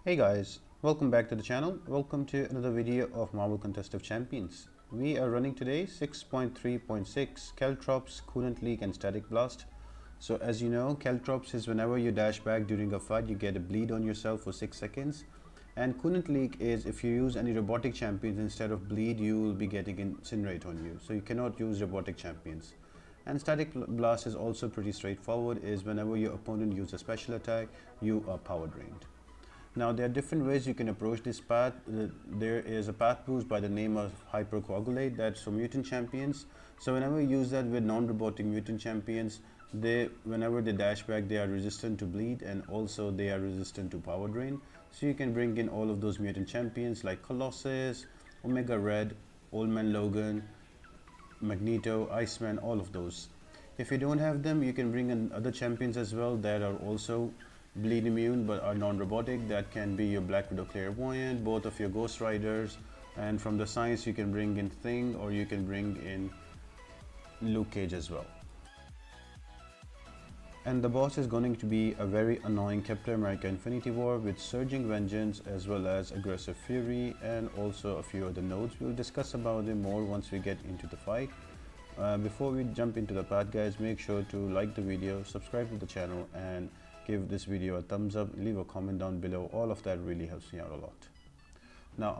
Hey guys, welcome back to the channel. Welcome to another video of Marvel Contest of Champions. We are running today 6.3.6 Caltrops, Coolant Leak and Static Blast. So as you know, Caltrops is whenever you dash back during a fight, you get a bleed on yourself for 6 seconds. And Coolant Leak is if you use any robotic champions instead of bleed, you will be getting incinerate on you. So you cannot use robotic champions. And Static Blast is also pretty straightforward, is whenever your opponent uses a special attack, you are power drained. Now there are different ways you can approach this path. There is a path boost by the name of Hypercoagulate, that's for mutant champions. So whenever you use that with non-robotic mutant champions, whenever they dash back, they are resistant to bleed and also they are resistant to power drain. So you can bring in all of those mutant champions like Colossus, Omega Red, Old Man Logan, Magneto, Iceman, all of those. If you don't have them, you can bring in other champions as well that are also bleed immune but are non-robotic. That can be your Black Widow Clairvoyant, both of your Ghost Riders, and from the science you can bring in Thing or you can bring in Luke Cage as well. And the boss is going to be a very annoying Captain America Infinity War with Surging Vengeance as well as Aggressive Fury and also a few other nodes. We'll discuss about them more once we get into the fight. Before we jump into the path, guys, make sure to like the video, subscribe to the channel and give this video a thumbs up, leave a comment down below. All of that really helps me out a lot. Now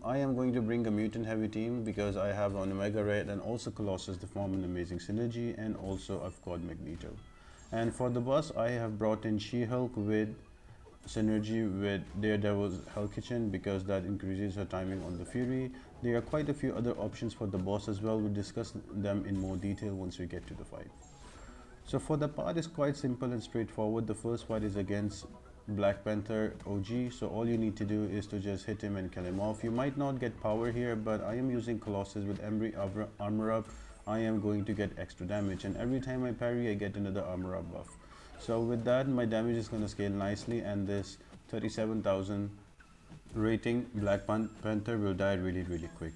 I am going to bring a mutant heavy team because I have an Omega Red and also Colossus to form an amazing synergy, and also I've got Magneto. And for the boss, I have brought in She-Hulk with synergy with Daredevil's Hell Kitchen because that increases her timing on the Fury. There are quite a few other options for the boss as well. We'll discuss them in more detail once we get to the fight. So for the part is quite simple and straightforward. The first fight is against Black Panther OG, so all you need to do is to just hit him and kill him off. You might not get power here, but I am using Colossus with every armor up. I am going to get extra damage, and every time I parry I get another armor up buff. So with that my damage is going to scale nicely, and this 37,000 rating Black Panther will die really quick.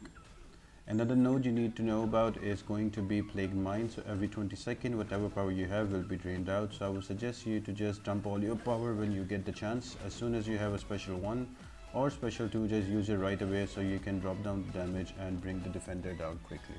Another node you need to know about is going to be Plague Mine. So every 20 seconds, whatever power you have will be drained out. So I would suggest you to just dump all your power when you get the chance. As soon as you have a special 1 or special 2, just use it right away so you can drop down the damage and bring the defender down quickly.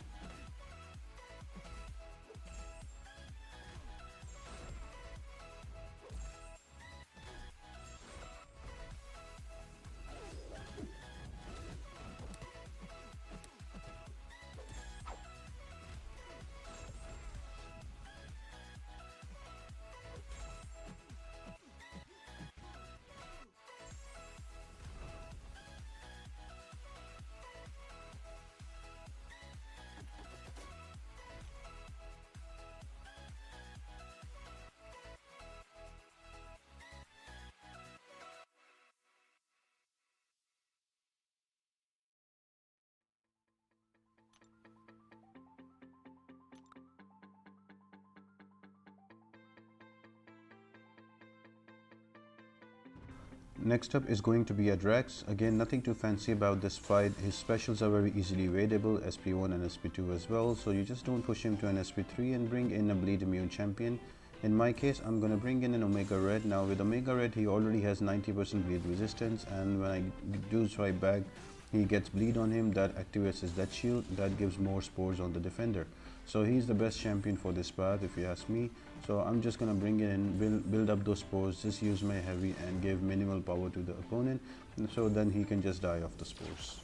Next up is going to be a Drax. Again, nothing too fancy about this fight. His specials are very easily evadable, SP1 and SP2 as well, so you just don't push him to an SP3 and bring in a bleed immune champion. In my case, I'm gonna bring in an Omega Red. Now with Omega Red, he already has 90% bleed resistance, and when I do strike back, he gets bleed on him. That activates his death shield, that gives more spores on the defender. So he's the best champion for this path if you ask me. So I'm just gonna bring in, build up those spores, just use my heavy and give minimal power to the opponent, and so then he can just die of the spores.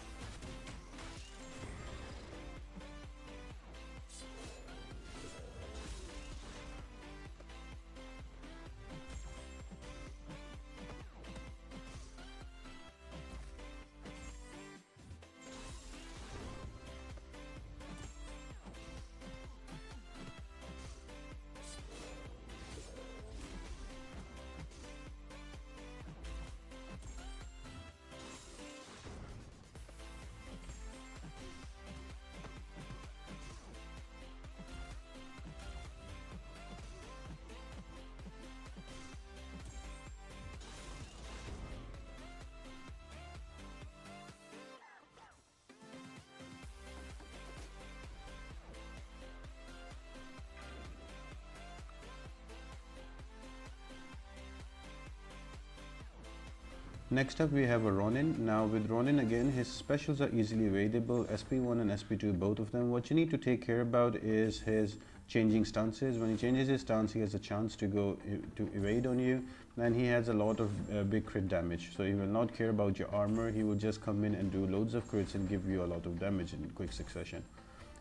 Next up we have a Ronin. Now with Ronin again, his specials are easily evadable, SP1 and SP2 both of them. What you need to take care about is his changing stances. When he changes his stance, he has a chance to go to evade on you, and he has a lot of big crit damage. So he will not care about your armor, he will just come in and do loads of crits and give you a lot of damage in quick succession.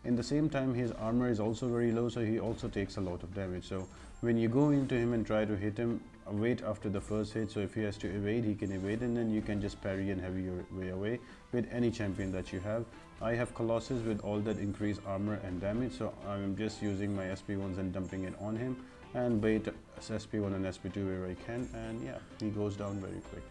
In the same time, his armor is also very low, so he also takes a lot of damage. So when you go into him and try to hit him, wait after the first hit. So if he has to evade, he can evade, and then you can just parry and have your way away with any champion that you have. I have Colossus with all that increased armor and damage, so I'm just using my SP1s and dumping it on him and bait SP1 and SP2 where I can, and yeah, he goes down very quick.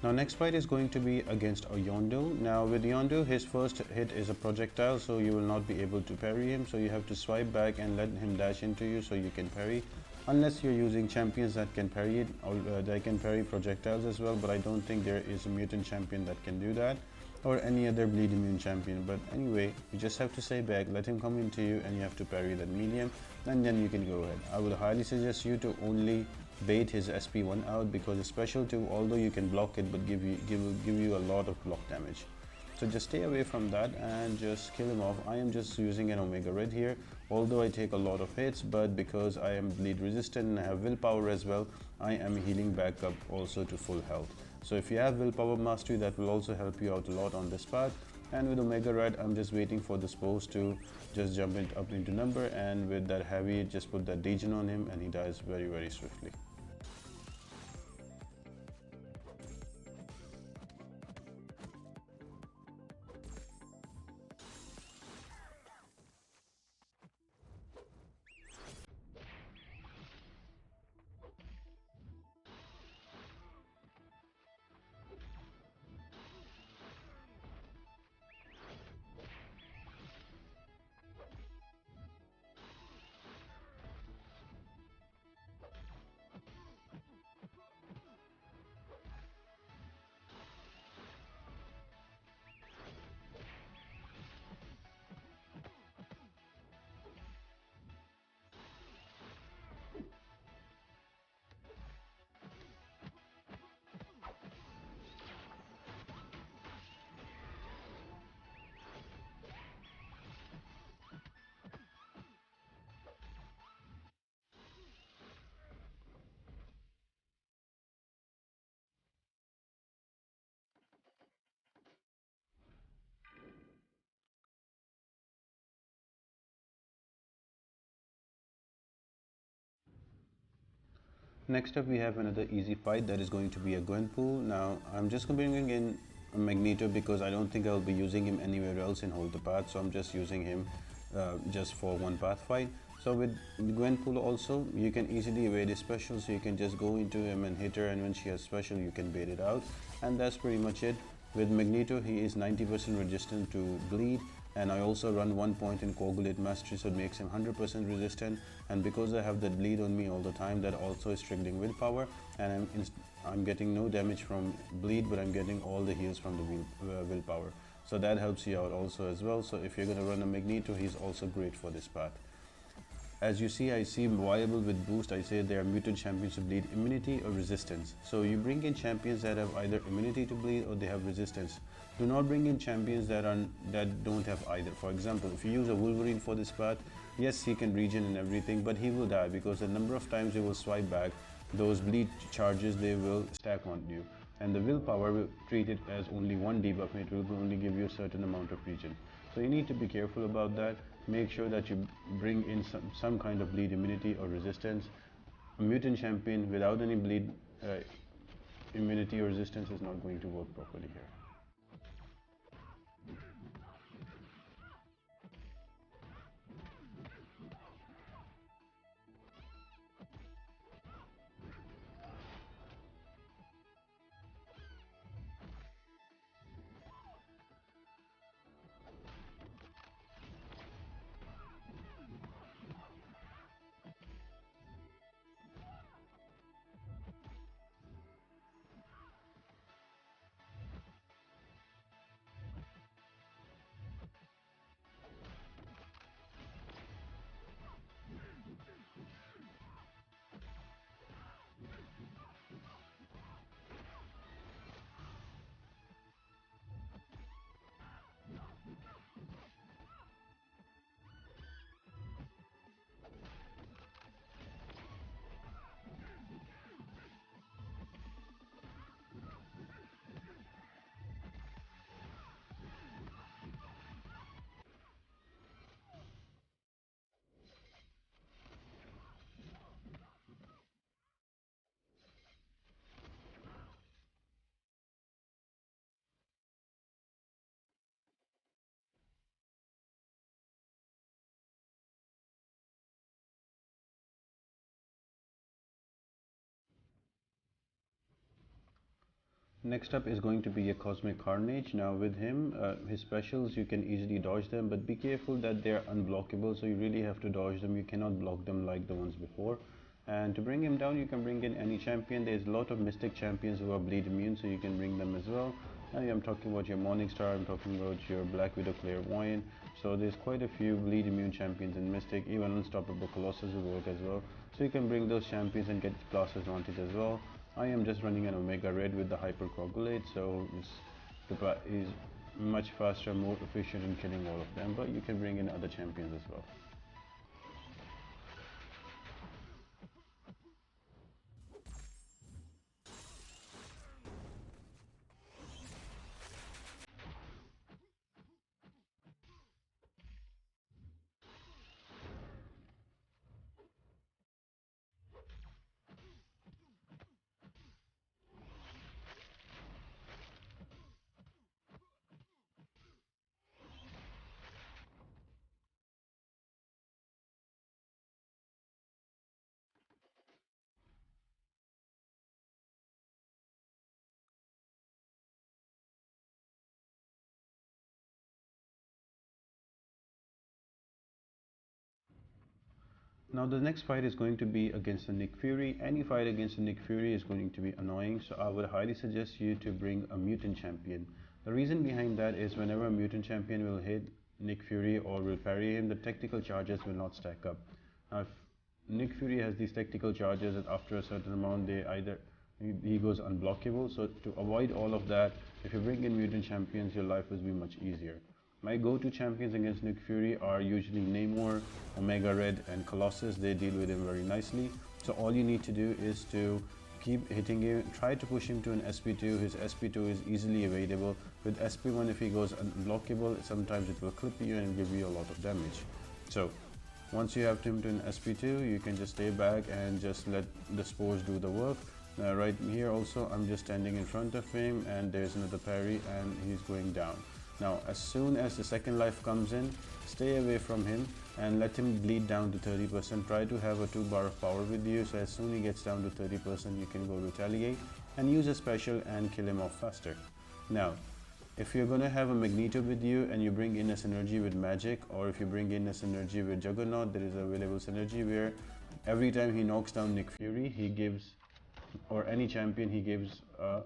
Now next fight is going to be against a Yondu. Now with Yondu, his first hit is a projectile, so you will not be able to parry him, so you have to swipe back and let him dash into you so you can parry, unless you're using champions that can parry it, or they can parry projectiles as well, but I don't think there is a mutant champion that can do that, or any other bleed immune champion. But anyway, you just have to stay back, let him come into you, and you have to parry that medium, and then you can go ahead. I would highly suggest you to only bait his SP1 out, because his special 2, although you can block it, but give you a lot of block damage. So just stay away from that and just kill him off. I am just using an Omega Red here, although I take a lot of hits, but because I am bleed resistant and I have willpower as well, I am healing back up also to full health. So if you have willpower mastery, that will also help you out a lot on this path. And with Omega Red, I'm just waiting for this post to just jump it up into number, and with that heavy, just put that degen on him and he dies very, very swiftly. Next up we have another easy fight that is going to be a Gwenpool. Now I'm just bringing in a Magneto because I don't think I'll be using him anywhere else in Hold the Path, so I'm just using him just for one path fight. So with Gwenpool also, you can easily evade his special, so you can just go into him and hit her, and when she has special you can bait it out, and that's pretty much it. With Magneto, he is 90% resistant to bleed, and I also run 1 point in Coagulate Mastery, so it makes him 100% resistant, and because I have that bleed on me all the time, that also is triggering willpower, and I'm getting no damage from bleed, but I'm getting all the heals from the willpower, so that helps you out also as well. So if you're going to run a Magneto, he's also great for this path. As you see, I see viable with boost. I say they are mutant champions to bleed immunity or resistance. So you bring in champions that have either immunity to bleed or they have resistance. Do not bring in champions that don't have either. For example, if you use a Wolverine for this path, yes, he can regen and everything, but he will die because the number of times he will swipe back, those bleed charges, they will stack on you. And the willpower will treat it as only one debuff, and it will only give you a certain amount of regen. So you need to be careful about that. Make sure that you bring in some kind of bleed immunity or resistance. A mutant champion without any bleed immunity or resistance is not going to work properly here. Next up is going to be a Cosmic Carnage. Now with him, his specials, you can easily dodge them, but be careful that they're unblockable, so you really have to dodge them. You cannot block them like the ones before. And to bring him down, you can bring in any champion. There's a lot of Mystic champions who are bleed immune, so you can bring them as well. I'm talking about your Morningstar, I'm talking about your Black Widow Clairvoyant. So there's quite a few bleed immune champions in Mystic. Even Unstoppable Colossus will work as well. So you can bring those champions and get class advantage as well. I am just running an Omega Red with the Hyper Coagulate, so is much faster, more efficient in killing all of them, but you can bring in other champions as well. Now the next fight is going to be against the Nick Fury. Any fight against the Nick Fury is going to be annoying, so I would highly suggest you to bring a mutant champion. The reason behind that is whenever a mutant champion will hit Nick Fury or will parry him, the tactical charges will not stack up. Now if Nick Fury has these tactical charges and after a certain amount he goes unblockable, so to avoid all of that, if you bring in mutant champions, your life will be much easier. My go-to champions against Nick Fury are usually Namor, Omega Red and Colossus. They deal with him very nicely. So all you need to do is to keep hitting him, try to push him to an SP2. His SP2 is easily evadable. With SP1, if he goes unblockable, sometimes it will clip you and give you a lot of damage. So once you have him to an SP2, you can just stay back and just let the spores do the work. Right here also, I'm just standing in front of him and there's another parry and he's going down. Now as soon as the second life comes in, stay away from him and let him bleed down to 30%. Try to have a 2 bar of power with you, so as soon as he gets down to 30%, you can go retaliate and use a special and kill him off faster. Now if you're going to have a Magneto with you and you bring in a synergy with Magic, or if you bring in a synergy with Juggernaut, there is an available synergy where every time he knocks down Nick Fury, he gives, or any champion, he gives a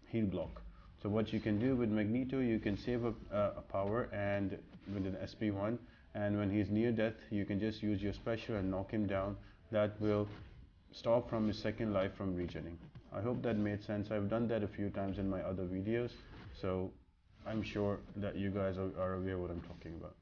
heal block. So what you can do with Magneto, you can save a power and with an SP1, and when he's near death, you can just use your special and knock him down. That will stop from his second life from regening. I hope that made sense. I've done that a few times in my other videos, so I'm sure that you guys are aware what I'm talking about.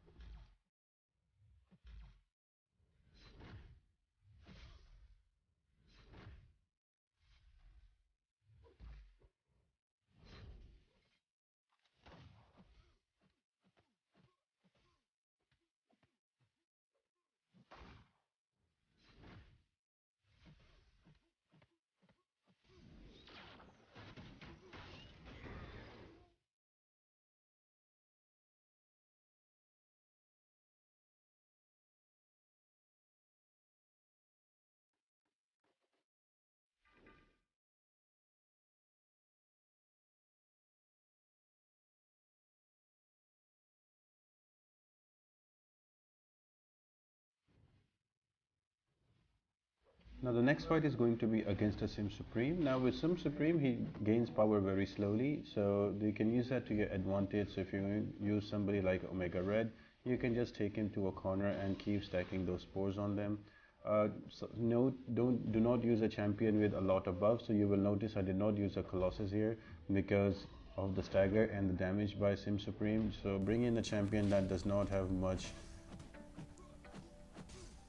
Now the next fight is going to be against a Sym Supreme. Now with Sym Supreme, he gains power very slowly, so you can use that to your advantage. So if you use somebody like Omega Red, you can just take him to a corner and keep stacking those spores on them. Do not use a champion with a lot of buffs. So you will notice I did not use a Colossus here because of the stagger and the damage by Sym Supreme. So bring in a champion that does not have much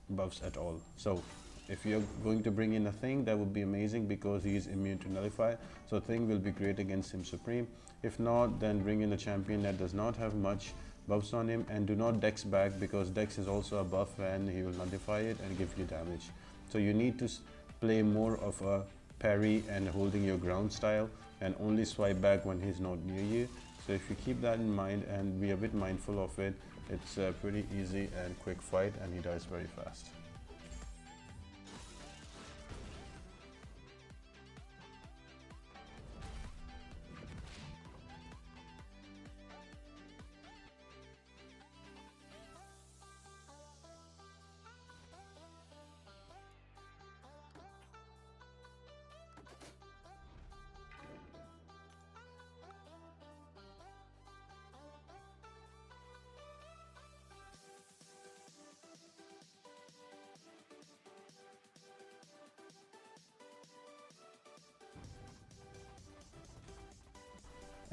buffs at all. So if you're going to bring in a Thing, that would be amazing because he is immune to nullify, so Thing will be great against Sym Supreme. If not, then bring in a champion that does not have much buffs on him, and do not Dex back because Dex is also a buff and he will nullify it and give you damage. So you need to play more of a parry and holding your ground style and only swipe back when he's not near you. So if you keep that in mind and be a bit mindful of it, it's a pretty easy and quick fight and he dies very fast.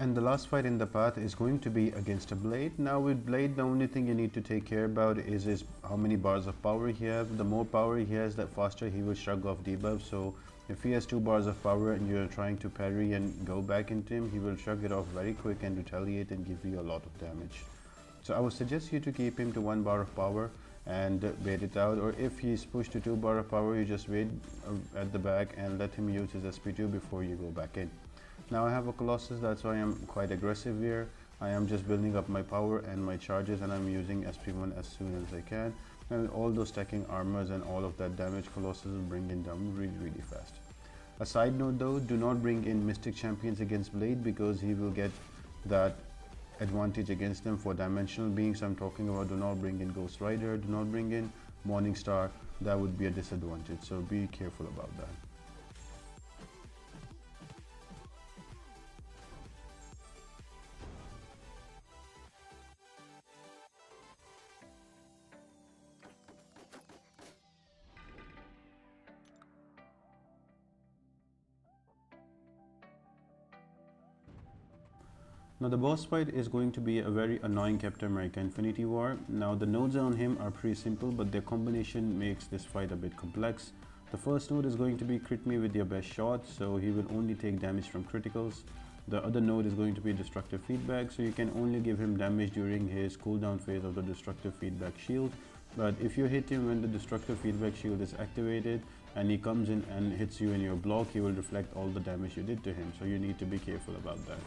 And the last fight in the path is going to be against a Blade. Now with Blade, the only thing you need to take care about is how many bars of power he has. The more power he has, the faster he will shrug off debuff. So if he has 2 bars of power and you're trying to parry and go back into him, he will shrug it off very quick and retaliate and give you a lot of damage. So I would suggest you to keep him to 1 bar of power and wait it out, or if he's pushed to 2 bar of power, you just wait at the back and let him use his SP2 before you go back in. Now I have a Colossus, that's why I'm quite aggressive here. I am just building up my power and my charges, and I'm using SP1 as soon as I can. And all those stacking armors and all of that damage, Colossus will bring it down really fast. A side note though, do not bring in Mystic Champions against Blade, because he will get that advantage against them for dimensional beings. I'm talking about, do not bring in Ghost Rider, do not bring in Morningstar. That would be a disadvantage, so be careful about that. Now the boss fight is going to be a very annoying Captain America Infinity War. Now the nodes on him are pretty simple, but their combination makes this fight a bit complex. The first node is going to be crit me with your best shot, so he will only take damage from criticals. The other node is going to be destructive feedback, so you can only give him damage during his cooldown phase of the destructive feedback shield. But if you hit him when the destructive feedback shield is activated and he comes in and hits you in your block, he will reflect all the damage you did to him, so you need to be careful about that.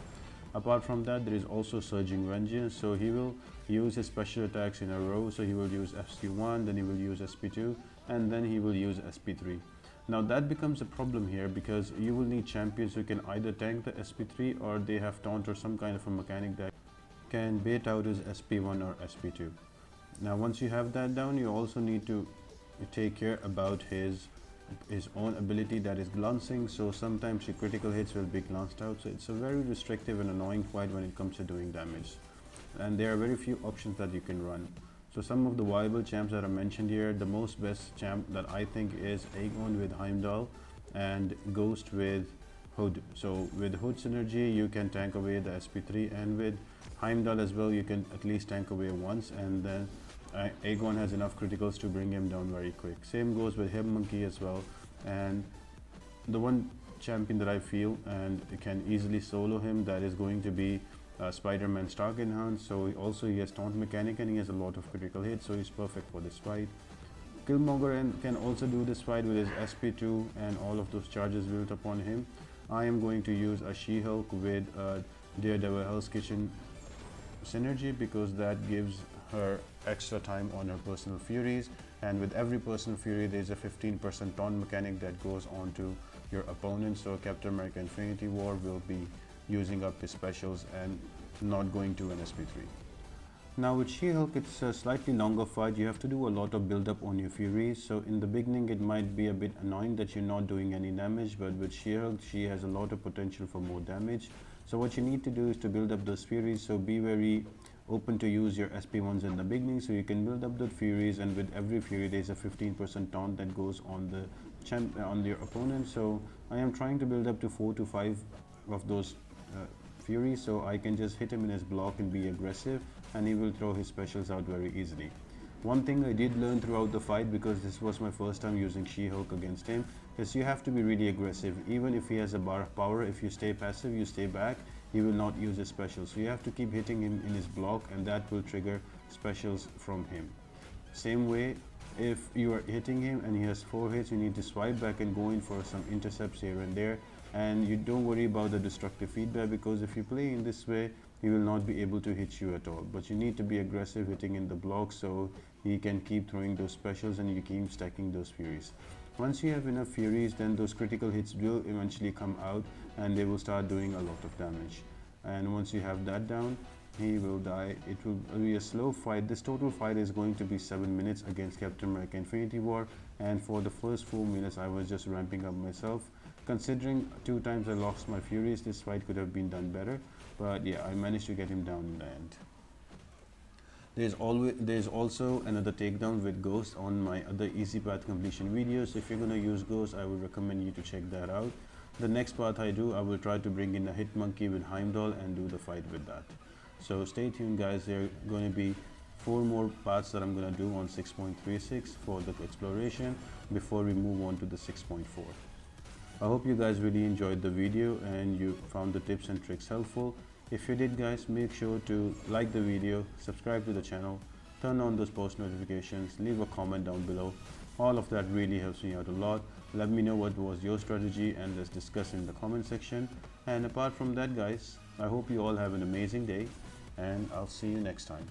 Apart from that, there is also Surging Vengeance, so he will use his special attacks in a row. So he will use SP1, then he will use SP2, and then he will use SP3. Now that becomes a problem here, because you will need champions who can either tank the SP3 or they have taunt or some kind of a mechanic that can bait out his SP1 or SP2. Now once you have that down, you also need to take care about his own ability, that is glancing. So sometimes your critical hits will be glanced out, so it's a very restrictive and annoying fight when it comes to doing damage, and there are very few options that you can run. So some of the viable champs that are mentioned here, the most best champ that I think is Aegon with Heimdall and Ghost with Hood. So with Hood synergy you can tank away the SP3, and with Heimdall as well you can at least tank away once, and then Aegon has enough criticals to bring him down very quick. Same goes with Him Monkey as well. And the one champion that I feel and can easily solo him, that is going to be Spider-Man Stark Enhanced. So he has taunt mechanic and he has a lot of critical hits, so he's perfect for this fight. Killmonger can also do this fight with his SP2 and all of those charges built upon him. I am going to use a She-Hulk with Daredevil Hell's Kitchen synergy, because that gives her extra time on her personal furies, and with every personal fury there is a 15% taunt mechanic that goes on to your opponent. So Captain America Infinity War will be using up his specials and not going to an SP3. Now with She-Hulk, it's a slightly longer fight. You have to do a lot of build up on your furies, so in the beginning it might be a bit annoying that you're not doing any damage, but with She-Hulk, she has a lot of potential for more damage. So what you need to do is to build up those furies, so be very open to use your SP1s in the beginning, so you can build up the furies, and with every fury there is a 15% taunt that goes on your opponent. So I am trying to build up to 4 to 5 of those furies, so I can just hit him in his block and be aggressive, and he will throw his specials out very easily. One thing I did learn throughout the fight, because this was my first time using She-Hulk against him, is you have to be really aggressive. Even if he has a bar of power, if you stay passive, you stay back, he will not use his specials. So you have to keep hitting him in his block, and that will trigger specials from him. Same way, if you are hitting him and he has 4 hits, you need to swipe back and go in for some intercepts here and there, and you don't worry about the destructive feedback, because if you play in this way he will not be able to hit you at all. But you need to be aggressive hitting in the block, so he can keep throwing those specials and you keep stacking those furies. Once you have enough furies, then those critical hits will eventually come out and they will start doing a lot of damage. And once you have that down, he will die. It will be a slow fight. This total fight is going to be 7 minutes against Captain America Infinity War, and for the first 4 minutes I was just ramping up myself. Considering 2 times I lost my furies, this fight could have been done better, but yeah, I managed to get him down in the end. There's also another takedown with Ghost on my other easy path completion videos. If you're gonna use Ghost, I would recommend you to check that out. The next path I do, I will try to bring in a hit monkey with Heimdall and do the fight with that. So stay tuned guys, there are going to be 4 more paths that I'm going to do on 6.36 for the exploration before we move on to the 6.4. I hope you guys really enjoyed the video and you found the tips and tricks helpful. If you did guys, make sure to like the video, subscribe to the channel, turn on those post notifications, leave a comment down below. All of that really helps me out a lot. Let me know what was your strategy and let's discuss in the comment section. And apart from that guys, I hope you all have an amazing day and I'll see you next time.